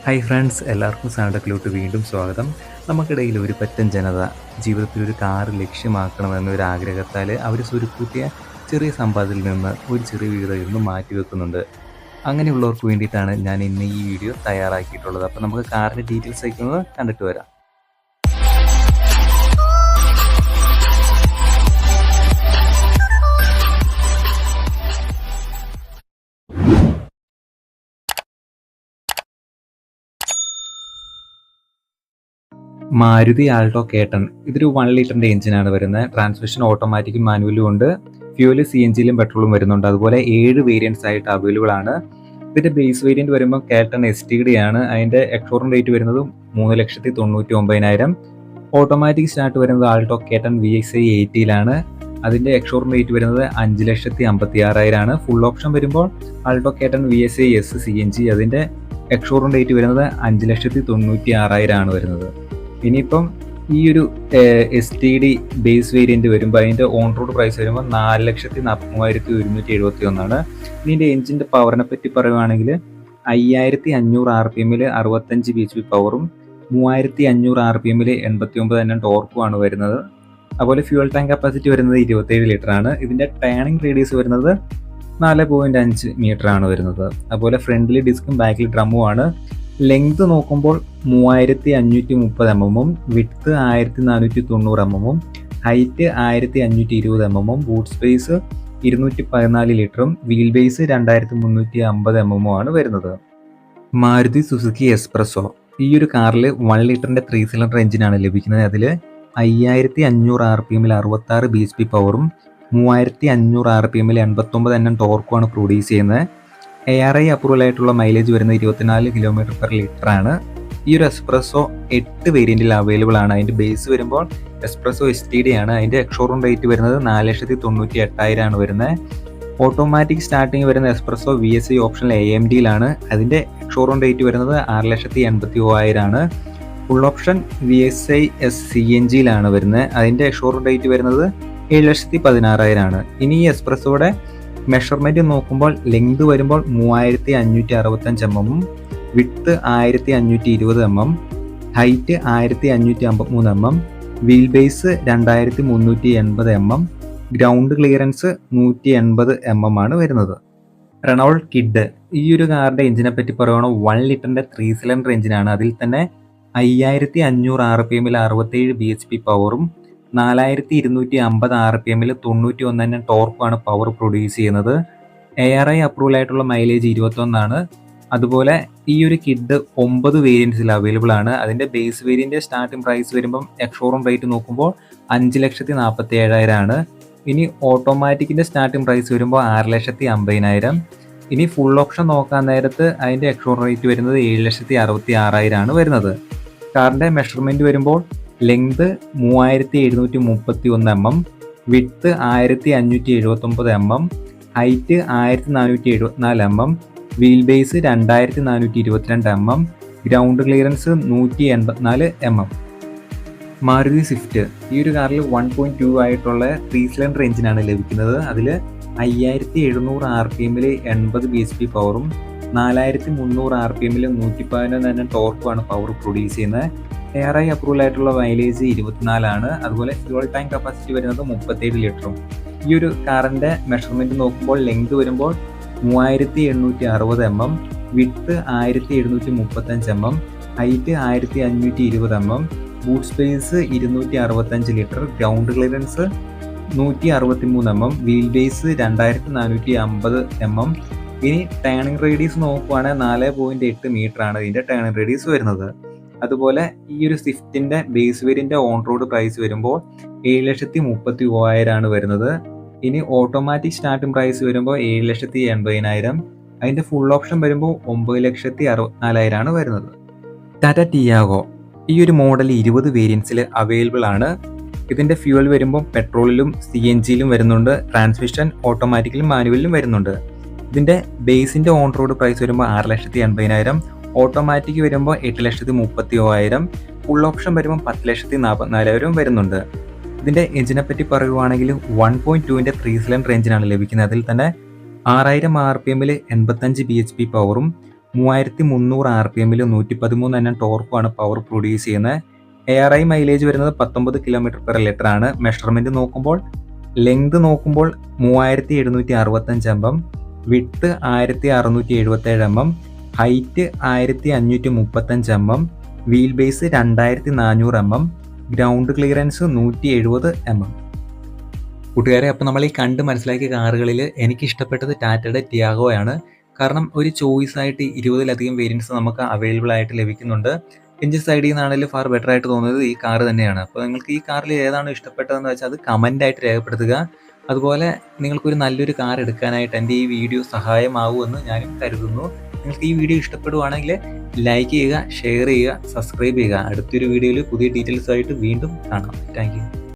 Hi friends, എല്ലാവർക്കും സാൻഡക്കിലോട്ട് വീണ്ടും സ്വാഗതം. നമുക്കിടയിൽ ഒരു പറ്റം ജനത ജീവിതത്തിൽ ഒരു കാറ് ലക്ഷ്യമാക്കണമെന്നൊരു ആഗ്രഹത്താൽ അവർ സ്വരുക്കൂട്ടിയ ചെറിയ സമ്പാദ്യത്തിൽ നിന്ന് ഒരു ചെറിയ വിഹിതം ഇന്നും മാറ്റിവെക്കുന്നുണ്ട്. അങ്ങനെയുള്ളവർക്ക് വേണ്ടിയിട്ടാണ് ഞാൻ ഇന്ന് ഈ വീഡിയോ തയ്യാറാക്കിയിട്ടുള്ളത്. അപ്പോൾ നമുക്ക് കാറിൻ്റെ ഡീറ്റെയിൽസ് അയക്കുന്നത് കണ്ടിട്ട് വരാം. മാരുതി ആൾട്ടോ കേട്ടൺ ഇതൊരു 1 ലിറ്ററിൻ്റെ എഞ്ചിനാണ് വരുന്നത്. ട്രാൻസ്മിഷൻ ഓട്ടോമാറ്റിക്കും മാനുവലും ഉണ്ട്. ഫ്യൂല് CNGയിലും പെട്രോളും വരുന്നുണ്ട്. അതുപോലെ 7 വേരിയൻസ് ആയിട്ട് അവൈലബിൾ ആണ്. ഇതിൻ്റെ ബേസ് വേരിയൻറ്റ് വരുമ്പോൾ കേട്ടൺ STD ആണ്. അതിൻ്റെ എക്സ്ഷോറൂം റേറ്റ് വരുന്നത് 3,99,000. ഓട്ടോമാറ്റിക് സ്റ്റാർട്ട് വരുന്നത് ആൾട്ടോ കേട്ടൺ VXi 80ലാണ്. അതിൻ്റെ എക്സ്ഷോറൂം റേറ്റ് വരുന്നത് 5,56,000 ആണ്. ഫുൾ ഓപ്ഷൻ വരുമ്പോൾ ആൾട്ടോ കേട്ടൺ VSI S CNG അതിൻ്റെ എക്സ്ഷോറൂം റേറ്റ് വരുന്നത് 5,96,000 ആണ് വരുന്നത്. ഇനിയിപ്പം ഈ ഒരു STD ബേസ് വേരിയൻറ്റ് വരുമ്പോൾ അതിൻ്റെ ഓൺ റോഡ് പ്രൈസ് വരുമ്പോൾ 4,43,171 ഇതിൻ്റെ എഞ്ചിൻ്റെ പവറിനെ പറ്റി പറയുകയാണെങ്കിൽ 5,500 RPM 65 bhp പവറും 3,500 RPM 89 Nm ടോർക്കുമാണ് വരുന്നത്. അതുപോലെ ഫ്യൂൽ ടാങ്ക് കപ്പാസിറ്റി വരുന്നത് 27 ലിറ്ററാണ്. ഇതിൻ്റെ ടേണിംഗ് റേഡിയസ് വരുന്നത് 4.5 മീറ്റർ ആണ് വരുന്നത്. അതുപോലെ ഫ്രണ്ടിൽ ഡിസ്കും ബാക്കിൽ ഡ്രമ്മുമാണ്. ലെങ്ത് നോക്കുമ്പോൾ 3,530 mm, width 1,490 mm, height 1,520 mm, boot space 214 ലിറ്ററും വീൽ ബേസ് 2,350 mm ആണ് വരുന്നത്. മാരുതി സുസുക്കി എക്സ്പ്രസോ ഈ ഒരു കാറിൽ 1 ലിറ്ററിൻ്റെ 3 സിലിണ്ടർ എഞ്ചിനാണ് ലഭിക്കുന്നത്. അതിൽ 5,500 RPM 66 bhp പവറും 3,500 RPM 89 Nm ടോർക്കുമാണ് പ്രൊഡ്യൂസ് ചെയ്യുന്നത്. ARI അപ്രൂവൽ ആയിട്ടുള്ള മൈലേജ് വരുന്നത് 24 km/ലിറ്റർ ആണ്. ഈ ഒരു എക്സ്പ്രസോ 8 വേരിയൻറ്റിൽ അവൈലബിൾ ആണ്. അതിൻ്റെ ബേസ് വരുമ്പോൾ എക്സ്പ്രസോ STD ആണ്. അതിൻ്റെ എക്സ്ഷോറൂം റേറ്റ് വരുന്നത് 4,98,000 ആണ് വരുന്നത്. ഓട്ടോമാറ്റിക് സ്റ്റാർട്ടിങ് വരുന്ന എക്സ്പ്രസോ VSI ഓപ്ഷനിൽ AMDയിലാണ്. അതിൻ്റെ എക്സ്ഷോറൂം റേറ്റ് വരുന്നത് 6,83,000 ആണ്. ഫുൾ ഓപ്ഷൻ VSI S CNGയിലാണ് വരുന്നത്. അതിൻ്റെ എക്സ്ഷോറൂം റേറ്റ് വരുന്നത് 7,16,000 ആണ്. ഇനി ഈ എക്സ്പ്രസോയുടെ മെഷർമെൻറ്റ് നോക്കുമ്പോൾ ലെങ്ത് വരുമ്പോൾ 3,565 mm, width 1,520 mm, height 1,553 mm, wheel base 2,380 mm, ground clearance 180 mm ആണ് വരുന്നത്. റെനോൾട്ട് കിഡ് ഈ ഒരു കാറിൻ്റെ എഞ്ചിനെ പറ്റി പറയുകയാണെങ്കിൽ 1 ലിറ്ററിൻ്റെ 3 സിലിണ്ടർ എഞ്ചിനാണ്. അതിൽ തന്നെ 5,500 RPM 67 bhp പവറും 4,250 RPM 91 Nm ടോർക്കുമാണ് പവർ പ്രൊഡ്യൂസ് ചെയ്യുന്നത്. ARI അപ്രൂവൽ ആയിട്ടുള്ള മൈലേജ് 21 അതുപോലെ ഈ ഒരു കിഡ് 9 വേരിയൻസിൽ അവൈലബിൾ ആണ്. അതിൻ്റെ ബേസ് വേരിയൻ്റെ സ്റ്റാർട്ടിംഗ് പ്രൈസ് വരുമ്പം എക്സ്ഷോറൂം റേറ്റ് നോക്കുമ്പോൾ 5,47,000 ആണ്. ഇനി ഓട്ടോമാറ്റിക്കിൻ്റെ സ്റ്റാർട്ടിംഗ് പ്രൈസ് വരുമ്പോൾ 6,50,000. ഇനി ഫുൾ ഓപ്ഷൻ നോക്കാൻ നേരത്ത് അതിൻ്റെ എക്സ്ഷോറൂം റേറ്റ് വരുന്നത് 7,66,000 ആണ് വരുന്നത്. കാറിൻ്റെ മെഷർമെൻറ്റ് വരുമ്പോൾ length 3,731 mm, width 1,579 mm, height 1,474 mm, wheel base 2,422 mm, ground clearance 184 mm. Maruti Swift ഈ ഒരു കാറിൽ 1.2 ആയിട്ടുള്ള 3 സിലിണ്ടർ എഞ്ചിനാണ് ലഭിക്കുന്നത്. അതിൽ 5,700 RPM 80 bhp പവറും 4,300 RPM 111 Nm ടോർക്കുമാണ് പവർ പ്രൊഡ്യൂസ് ചെയ്യുന്നത്. ARI അപ്രൂവൽ ആയിട്ടുള്ള മൈലേജ് 24 അതുപോലെ ഫ്യൂൾ ടാങ്ക് കപ്പാസിറ്റി വരുന്നത് 37 ലിറ്ററും. ഈ ഒരു കാറിൻ്റെ മെഷർമെൻറ്റ് നോക്കുമ്പോൾ ലെങ്ത് വരുമ്പോൾ 3,860 mm, width 1,735 mm, height 1,520 mm, boot space 265 litre, ground clearance 163 mm, wheel base 2,450 mm. ഇനി ടേണിംഗ് റേഡിയസ് നോക്കുവാണെങ്കിൽ 4.8 മീറ്റർ ആണ് ഇതിൻ്റെ ടേണിംഗ് റേഡിയസ് വരുന്നത്. അതുപോലെ ഈ ഒരു സ്വിഫ്റ്റിൻ്റെ ബേസ് വേരിയൻ്റെ ഓൺ റോഡ് പ്രൈസ് വരുമ്പോൾ 7,33,000 ആണ് വരുന്നത്. ഇനി ഓട്ടോമാറ്റിക് സ്റ്റാർട്ടിംഗ് പ്രൈസ് വരുമ്പോൾ 7,80,000. അതിൻ്റെ ഫുൾ ഓപ്ഷൻ വരുമ്പോൾ 9,64,000 ആണ് വരുന്നത്. ടാറ്റ ടിയാഗോ ഈ ഒരു മോഡൽ 20 വേരിയൻസിൽ അവൈലബിൾ ആണ്. ഇതിൻ്റെ ഫ്യൂവൽ വരുമ്പോൾ പെട്രോളിലും CNGയിലും വരുന്നുണ്ട്. ട്രാൻസ്മിഷൻ ഓട്ടോമാറ്റിക്കലും മാനുവലിലും വരുന്നുണ്ട്. ഇതിൻ്റെ ബേസിൻ്റെ ഓൺ റോഡ് പ്രൈസ് വരുമ്പോൾ 6,80,000, ഓട്ടോമാറ്റിക് വരുമ്പോൾ 8,30,000, ഫുൾ ഓപ്ഷൻ വരുമ്പോൾ 10,44,000 വരുന്നുണ്ട്. ഇതിൻ്റെ എഞ്ചിനെ പറ്റി പറയുവാണെങ്കിൽ 1.2ൻ്റെ 3 സിലിണ്ടർ എഞ്ചിനാണ് ലഭിക്കുന്നത്. അതിൽ തന്നെ 6,000 RPM 85 bhp പവറും 3300 RPM 113 Nm ടോർക്കുമാണ് പവർ പ്രൊഡ്യൂസ് ചെയ്യുന്നത്. ARI മൈലേജ് വരുന്നത് 19 km/L ആണ്. മെഷർമെന്റ് നോക്കുമ്പോൾ ലെങ്ത് നോക്കുമ്പോൾ 3765 mm, width 1677 mm, height 1535 mm, wheel base 2400 mm, ground clearance 170 mm. കൂട്ടുകാരെ, അപ്പോൾ നമ്മൾ ഈ കണ്ട് മനസ്സിലാക്കിയ കാറുകളിൽ എനിക്ക് ഇഷ്ടപ്പെട്ടത് ടാറ്റയുടെ ടിയാഗോയാണ്. കാരണം ഒരു ചോയ്സ് ആയിട്ട് 20-ലധികം വേരിയൻസ് നമുക്ക് അവൈലബിൾ ആയിട്ട് ലഭിക്കുന്നുണ്ട്. എഞ്ചിൻ സൈഡിൽ നിന്നാണെങ്കിലും ഫാർ ബെറ്റർ ആയിട്ട് തോന്നുന്നത് ഈ കാർ തന്നെയാണ്. അപ്പോൾ നിങ്ങൾക്ക് ഈ കാറിൽ ഏതാണ് ഇഷ്ടപ്പെട്ടതെന്ന് വെച്ചാൽ അത് കമൻ്റായിട്ട് രേഖപ്പെടുത്തുക. അതുപോലെ നിങ്ങൾക്കൊരു നല്ലൊരു കാർ എടുക്കാനായിട്ട് എൻ്റെ ഈ വീഡിയോ സഹായമാവുമെന്ന് ഞാനും കരുതുന്നു. നിങ്ങൾക്ക് ഈ വീഡിയോ ഇഷ്ടപ്പെടുവാണെങ്കിൽ ലൈക്ക് ചെയ്യുക, ഷെയർ ചെയ്യുക, സബ്സ്ക്രൈബ് ചെയ്യുക. അടുത്തൊരു വീഡിയോയിൽ പുതിയ ഡീറ്റെയിൽസുമായിട്ട് വീണ്ടും കാണാം. Thank you.